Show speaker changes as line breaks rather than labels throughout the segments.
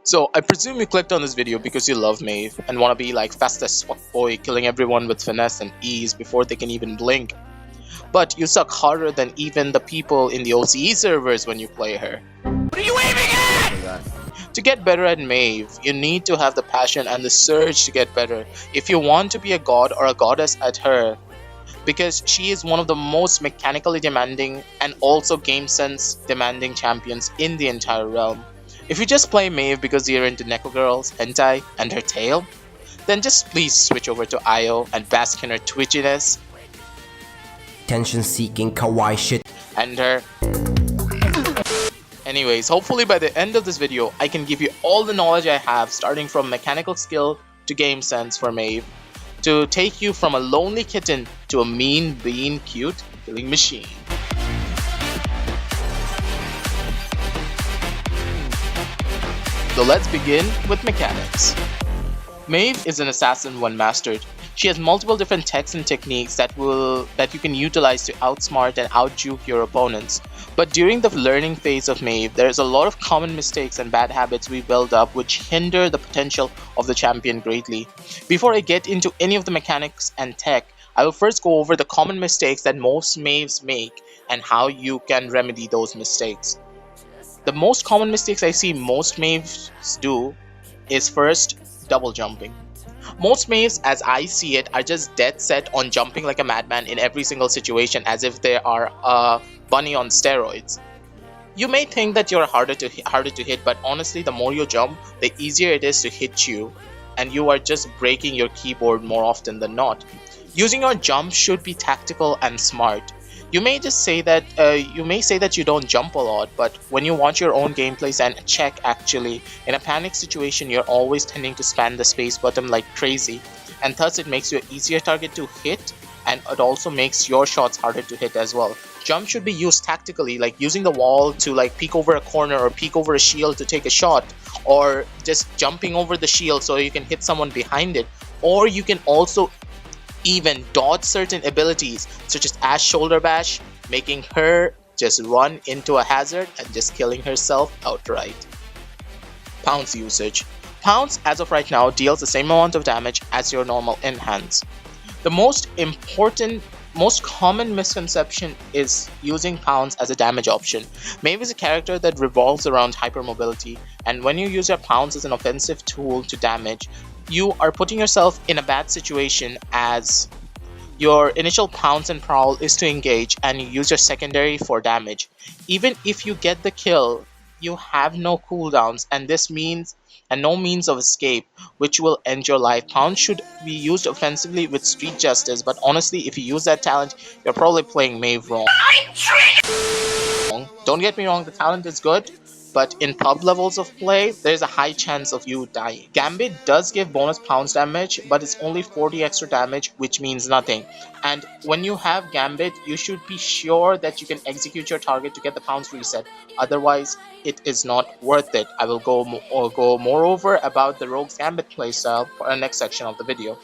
So I presume you clicked on this video because you love Maeve and want to be like fastest fuck boy, killing everyone with finesse and ease before they can even blink. But you suck harder than even the people in the OCE servers when you play her.
What are you aiming at?
Oh my god.
To get better at Maeve, you need to have the passion and the surge to get better if you want to be a god or a goddess at her, because she is one of the most mechanically demanding and also game sense demanding champions in the entire realm. If you just play Maeve because you're into Neko Girls, hentai, and her tail, then just please switch over to Io and bask in her twitchiness
Attention-seeking kawaii shit.
and her. Anyways, hopefully by the end of this video, I can give you all the knowledge I have, starting from mechanical skill to game sense for Maeve, to take you from a lonely kitten to a mean, bean, cute killing machine. So let's begin with mechanics. Maeve is an assassin when mastered. She has multiple different techs and techniques that you can utilize to outsmart and outjuke your opponents. But during the learning phase of Maeve, there is a lot of common mistakes and bad habits we build up which hinder the potential of the champion greatly. Before I get into any of the mechanics and tech, I will first go over the common mistakes that most Maeves make and how you can remedy those mistakes. The most common mistakes I see most Maeves do is first, double jumping. Most Maeves, as I see it, are just dead set on jumping like a madman in every single situation as if they are a bunny on steroids. You may think that you're harder to hit, but honestly the more you jump, the easier it is to hit you, and you are just breaking your keyboard more often than not. Using your jump should be tactical and smart. You may say that you don't jump a lot, but when you watch your own gameplays and check, actually, in a panic situation you're always tending to spam the space button like crazy, and thus it makes you an easier target to hit, and it also makes your shots harder to hit as well. Jump should be used tactically, like using the wall to like peek over a corner or peek over a shield to take a shot, or just jumping over the shield so you can hit someone behind it, or you can also even dodge certain abilities such as Ash Shoulder Bash, making her just run into a hazard and just killing herself outright. Pounce usage. Pounce as of right now deals the same amount of damage as your normal enhance. The most common misconception is using Pounce as a damage option. Maeve is a character that revolves around hypermobility, and when you use your Pounce as an offensive tool to damage, you are putting yourself in a bad situation, as your initial Pounce and Prowl is to engage and you use your secondary for damage. Even if you get the kill, you have no cooldowns and no means of escape, which will end your life. Pounce should be used offensively with Street Justice, but honestly, if you use that talent, you're probably playing Maeve wrong. Don't get me wrong, the talent is good, but in pub levels of play, there's a high chance of you dying. Gambit does give bonus Pounce damage, but it's only 40 extra damage, which means nothing. And when you have Gambit, you should be sure that you can execute your target to get the Pounce reset. Otherwise, it is not worth it. I will go moreover about the Rogue's Gambit playstyle for the next section of the video.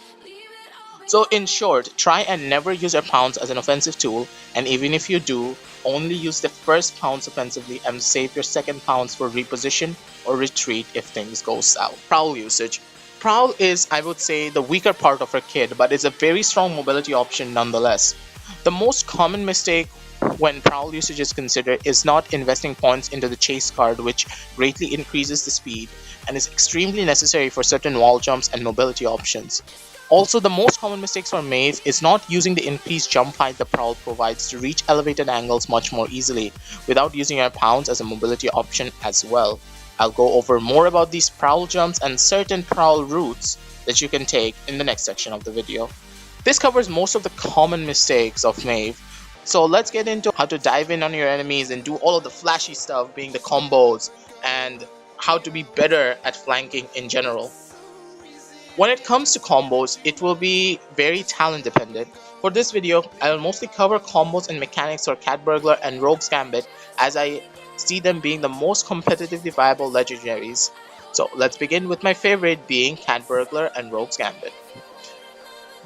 So in short, try and never use your Pounce as an offensive tool, and even if you do, only use the first Pounce offensively and save your second Pounce for reposition or retreat if things go south. Prowl usage. Prowl is, I would say, the weaker part of her kit, but is a very strong mobility option nonetheless. The most common mistake when Prowl usage is considered is not investing points into the chase card, which greatly increases the speed and is extremely necessary for certain wall jumps and mobility options. Also, the most common mistakes for Maeve is not using the increased jump height the Prowl provides to reach elevated angles much more easily, without using your Pounce as a mobility option as well. I'll go over more about these Prowl jumps and certain Prowl routes that you can take in the next section of the video. This covers most of the common mistakes of Maeve, so let's get into how to dive in on your enemies and do all of the flashy stuff, being the combos, and how to be better at flanking in general. When it comes to combos, it will be very talent dependent. For this video, I will mostly cover combos and mechanics for Cat Burglar and Rogue's Gambit, as I see them being the most competitively viable legendaries. So let's begin with my favorite, being Cat Burglar and Rogue's Gambit.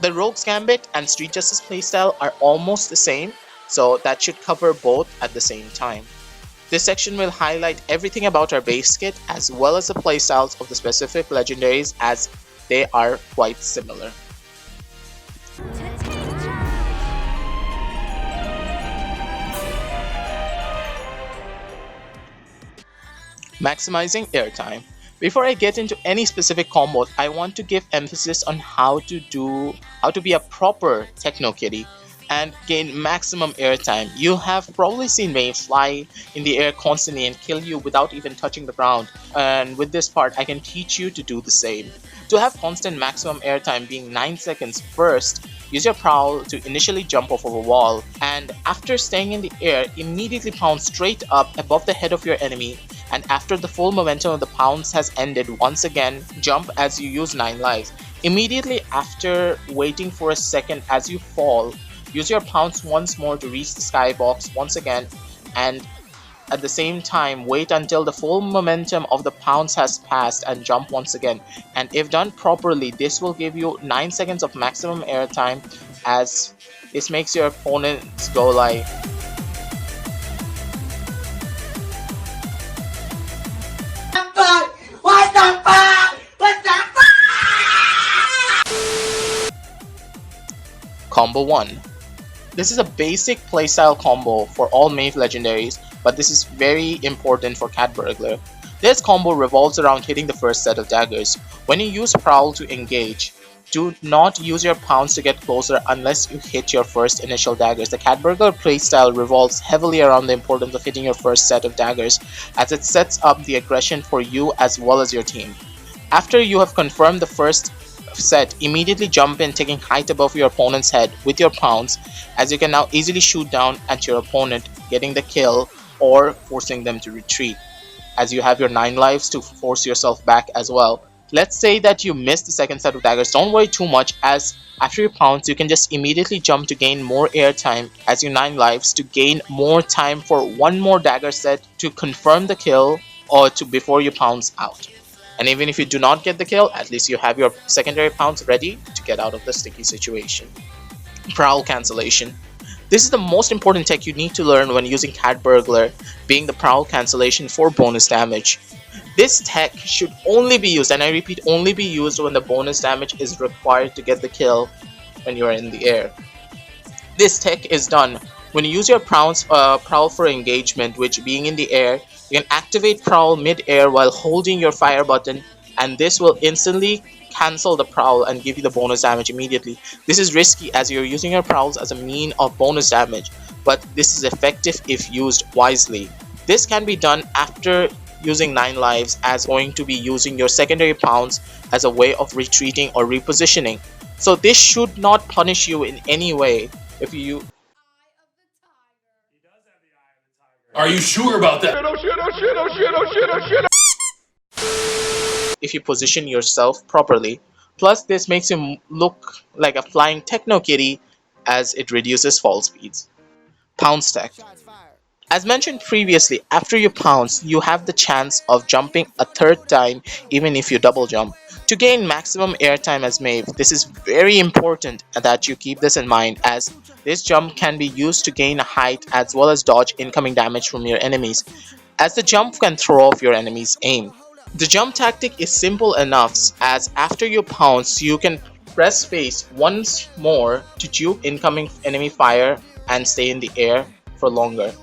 The Rogue's Gambit and Street Justice playstyle are almost the same, so that should cover both at the same time. This section will highlight everything about our base kit as well as the playstyles of the specific legendaries, as they are quite similar. Maximizing air time. Before I get into any specific combos, I want to give emphasis on how to be a proper techno kitty and gain maximum airtime. You have probably seen Maeve fly in the air constantly and kill you without even touching the ground. And with this part, I can teach you to do the same. To have constant maximum airtime being 9 seconds, first, use your prowl to initially jump off of a wall, and after staying in the air, immediately pounce straight up above the head of your enemy, and after the full momentum of the pounce has ended, once again, jump as you use 9 lives. Immediately after waiting for a second as you fall, use your pounce once more to reach the skybox once again, and at the same time wait until the full momentum of the pounce has passed and jump once again. And if done properly, this will give you 9 seconds of maximum airtime, as this makes your opponents go like
What the fuck? What the fuck?
Combo 1. This is a basic playstyle combo for all Maeve legendaries, but this is very important for Cat Burglar. This combo revolves around hitting the first set of daggers. When you use Prowl to engage, do not use your pounce to get closer unless you hit your first initial daggers. The Cat Burglar playstyle revolves heavily around the importance of hitting your first set of daggers, as it sets up the aggression for you as well as your team. After you have confirmed the first set, immediately jump in, taking height above your opponent's head with your pounce, as you can now easily shoot down at your opponent, getting the kill or forcing them to retreat, as you have your 9 lives to force yourself back as well. Let's say that you missed the second set of daggers. Don't worry too much, as after you pounce, you can just immediately jump to gain more air time as your 9 lives, to gain more time for one more dagger set to confirm the kill or to before you pounce out. And even if you do not get the kill, at least you have your secondary pounce ready to get out of the sticky situation. Prowl cancellation. This is the most important tech you need to learn when using Cat Burglar, being the Prowl cancellation for bonus damage. This tech should only be used, and I repeat, only be used when the bonus damage is required to get the kill when you are in the air. This tech is done when you use your Prowl for engagement, which, being in the air, you can activate Prowl mid-air while holding your fire button, and this will instantly cancel the Prowl and give you the bonus damage immediately. This is risky as you're using your Prowls as a mean of bonus damage, but this is effective if used wisely. This can be done after using 9 lives, as going to be using your secondary pounce as a way of retreating or repositioning. So this should not punish you in any way if you
Are you sure about that?
if you position yourself properly. Plus, this makes you look like a flying techno kitty, as it reduces fall speeds. Pounce tech. As mentioned previously, after you pounce, you have the chance of jumping a third time even if you double jump. To gain maximum airtime as Maeve, this is very important that you keep this in mind, as this jump can be used to gain a height as well as dodge incoming damage from your enemies, as the jump can throw off your enemy's aim. The jump tactic is simple enough, as after you pounce, you can press space once more to dupe incoming enemy fire and stay in the air for longer.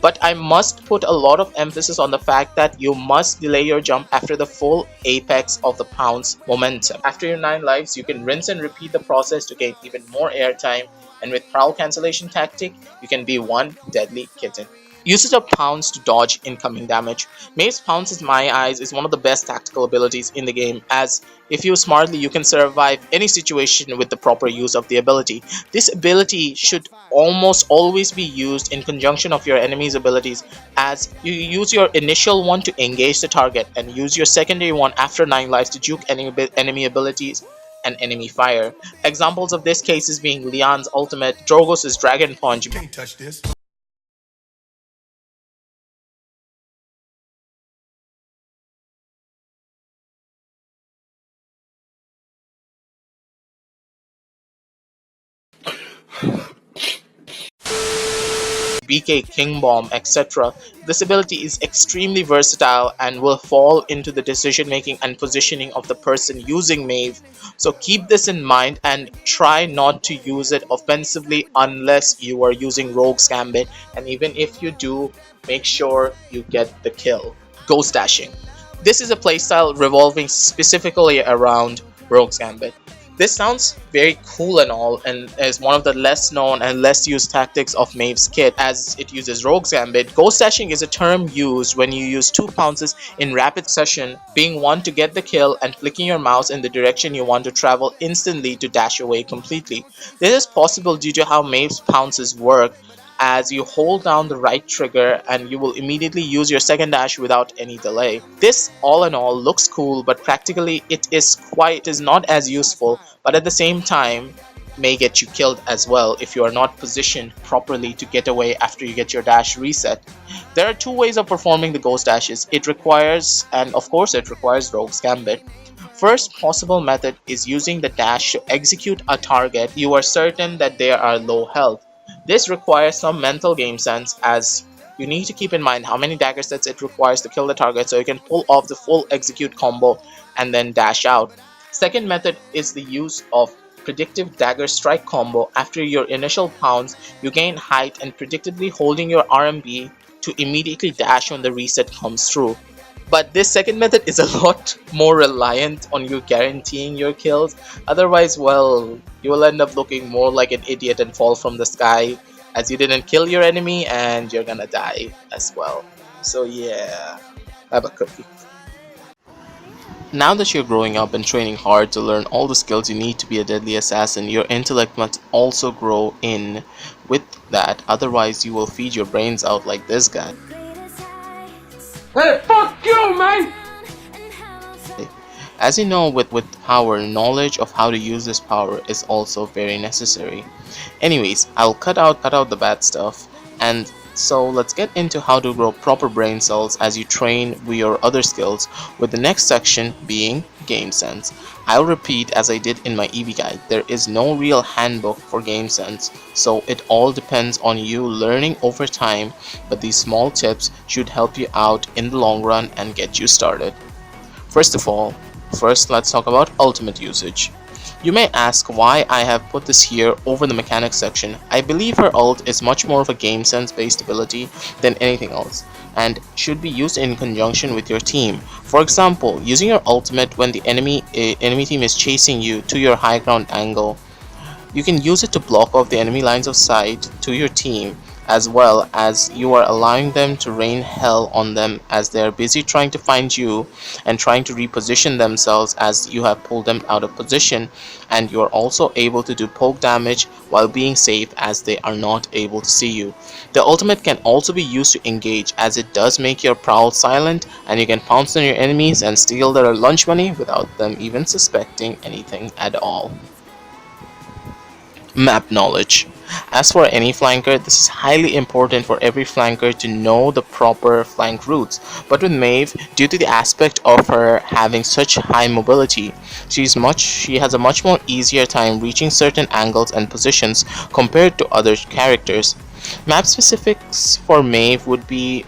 But I must put a lot of emphasis on the fact that you must delay your jump after the full apex of the pounce momentum. After your 9 lives, you can rinse and repeat the process to gain even more airtime, and with Prowl cancellation tactic, you can be one deadly kitten. Usage of pounce to dodge incoming damage. Maeve's pounce in my eyes is one of the best tactical abilities in the game, as if used smartly you can survive any situation with the proper use of the ability. This ability should almost always be used in conjunction of your enemy's abilities, as you use your initial one to engage the target and use your secondary one after 9 lives to juke enemy abilities and enemy fire. Examples of this cases being Leon's ultimate, Drogo's Dragon Punch,
Can't touch this.
BK King Bomb, etc. This ability is extremely versatile and will fall into the decision making and positioning of the person using Maeve. So keep this in mind and try not to use it offensively unless you are using Rogue's Gambit, and even if you do, make sure you get the kill. Ghost Dashing. This is a playstyle revolving specifically around Rogue's Gambit. This sounds very cool and all, and is one of the less known and less used tactics of Maeve's kit as it uses Rogue's Gambit. Ghost dashing is a term used when you use two pounces in rapid succession, being one to get the kill and flicking your mouse in the direction you want to travel instantly to dash away completely. This is possible due to how Maeve's pounces work, as you hold down the right trigger and you will immediately use your second dash without any delay. This all in all looks cool, but practically it is not as useful, but at the same time may get you killed as well if you are not positioned properly to get away after you get your dash reset. There are two ways of performing the ghost dashes. It requires Rogue's Gambit. First possible method is using the dash to execute a target you are certain that they are low health. This requires some mental game sense, as you need to keep in mind how many dagger sets it requires to kill the target so you can pull off the full execute combo and then dash out. Second method is the use of predictive dagger strike combo. After your initial pounds, you gain height and predictably holding your RMB to immediately dash when the reset comes through. But this second method is a lot more reliant on you guaranteeing your kills. Otherwise, well, you will end up looking more like an idiot and fall from the sky as you didn't kill your enemy and you're gonna die as well. So yeah, have a cookie. Now that you're growing up and training hard to learn all the skills you need to be a deadly assassin, your intellect must also grow in with that, otherwise you will feed your brains out like this guy.
Hey, fuck you, man!
As you know, with power, knowledge of how to use this power is also very necessary. Anyways, I'll cut out the bad stuff, and so let's get into how to grow proper brain cells as you train with your other skills, with the next section being game sense. I'll repeat as I did in my EV guide, there is no real handbook for game sense, so it all depends on you learning over time, but these small tips should help you out in the long run and get you started. First let's talk about ultimate usage. You may ask why I have put this here over the mechanics section. I believe her ult is much more of a game sense based ability than anything else, and should be used in conjunction with your team. For example, using your ultimate when the enemy team is chasing you to your high ground angle. You can use it to block off the enemy lines of sight to your team, as well as you are allowing them to rain hell on them as they are busy trying to find you and trying to reposition themselves as you have pulled them out of position, and you are also able to do poke damage while being safe as they are not able to see you. The ultimate can also be used to engage, as it does make your prowl silent and you can pounce on your enemies and steal their lunch money without them even suspecting anything at all. Map knowledge. As for any flanker, this is highly important for every flanker to know the proper flank routes, but with Maeve, due to the aspect of her having such high mobility, she has a much more easier time reaching certain angles and positions compared to other characters. Map specifics for Maeve would be,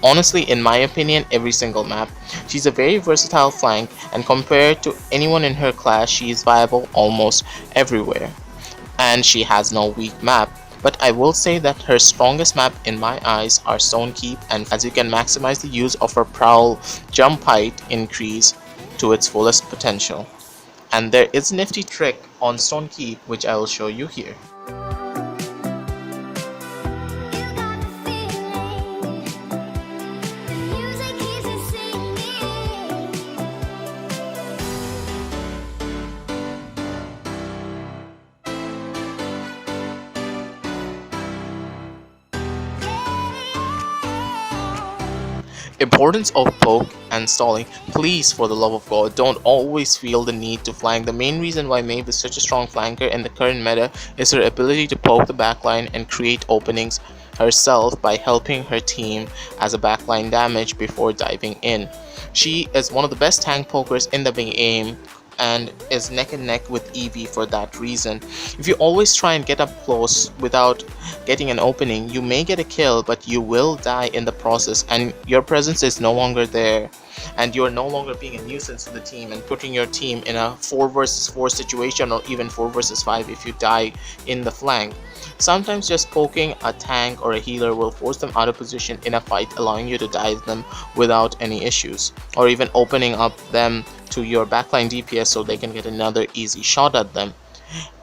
honestly, in my opinion, every single map. She's a very versatile flank, and compared to anyone in her class, she is viable almost everywhere. And she has no weak map, but I will say that her strongest map in my eyes are Stone Keep, and as you can maximize the use of her Prowl jump height increase to its fullest potential. And there is a nifty trick on Stone Keep which I will show you here. Importance of poke and stalling. Please, for the love of God, don't always feel the need to flank. The main reason why Maeve is such a strong flanker in the current meta is her ability to poke the backline and create openings herself by helping her team as a backline damage before diving in. She is one of the best tank pokers in the game, and is neck and neck with Eevee for that reason. If you always try and get up close without getting an opening, you may get a kill, but you will die in the process, and your presence is no longer there, and you are no longer being a nuisance to the team and putting your team in a 4 versus 4 situation, or even 4 versus 5 if you die in the flank. Sometimes just poking a tank or a healer will force them out of position in a fight, allowing you to dive them without any issues, or even opening up them to your backline DPS so they can get another easy shot at them.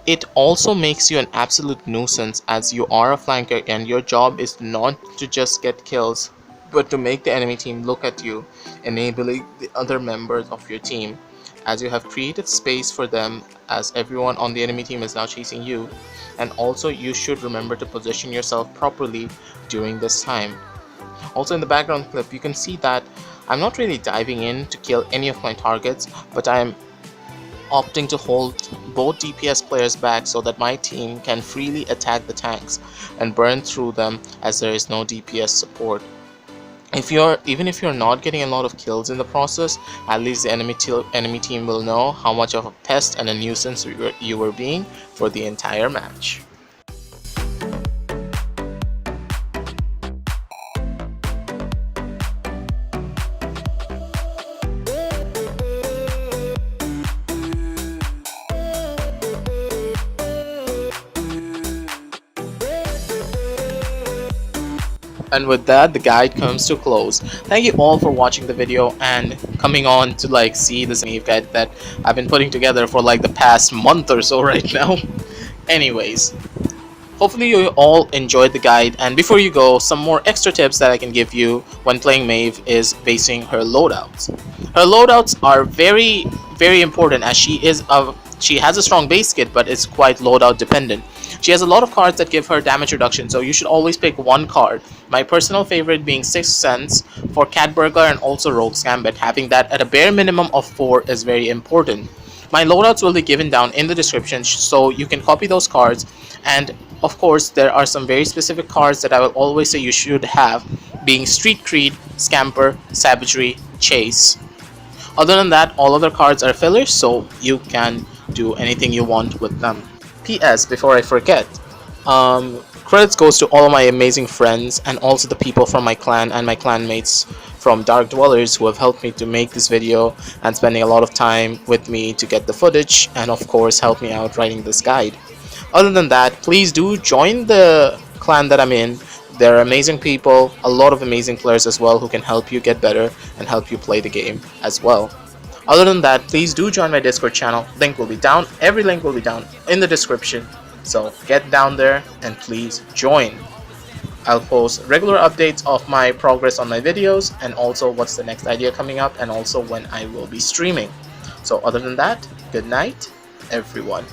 It also makes you an absolute nuisance, as you are a flanker and your job is not to just get kills, but to make the enemy team look at you, enabling the other members of your team, as you have created space for them, as everyone on the enemy team is now chasing you. And also, you should remember to position yourself properly during this time. Also, in the background clip, you can see that I'm not really diving in to kill any of my targets, but I'm opting to hold both DPS players back so that my team can freely attack the tanks and burn through them, as there is no DPS support. Even if you're not getting a lot of kills in the process, at least the enemy team will know how much of a pest and a nuisance you were being for the entire match. And with that, the guide comes to a close. Thank you all for watching the video and coming on to see this Maeve guide that I've been putting together for the past month or so right now. Anyways, hopefully you all enjoyed the guide, and before you go, some more extra tips that I can give you when playing Maeve is basing her loadouts. Her loadouts are very, very important, as she has a strong base kit, but it's quite loadout dependent. She has a lot of cards that give her damage reduction, so you should always pick one card. My personal favorite being Sixth Sense for Cat Burglar and also Rogue's Gambit. Having that at a bare minimum of 4 is very important. My loadouts will be given down in the description, so you can copy those cards, and of course there are some very specific cards that I will always say you should have, being Street Creed, Scamper, Savagery, Chase. Other than that, all other cards are fillers, so you can do anything you want with them. PS, before I forget, credits goes to all of my amazing friends and also the people from my clan and my clanmates from Dark Dwellers who have helped me to make this video and spending a lot of time with me to get the footage, and of course help me out writing this guide. Other than that, please do join the clan that I'm in. They're amazing people, a lot of amazing players as well who can help you get better and help you play the game as well. Other than that, please do join my Discord channel. Link will be down. Every link will be down in the description. So get down there and please join. I'll post regular updates of my progress on my videos, and also what's the next idea coming up, and also when I will be streaming. So other than that, good night, everyone.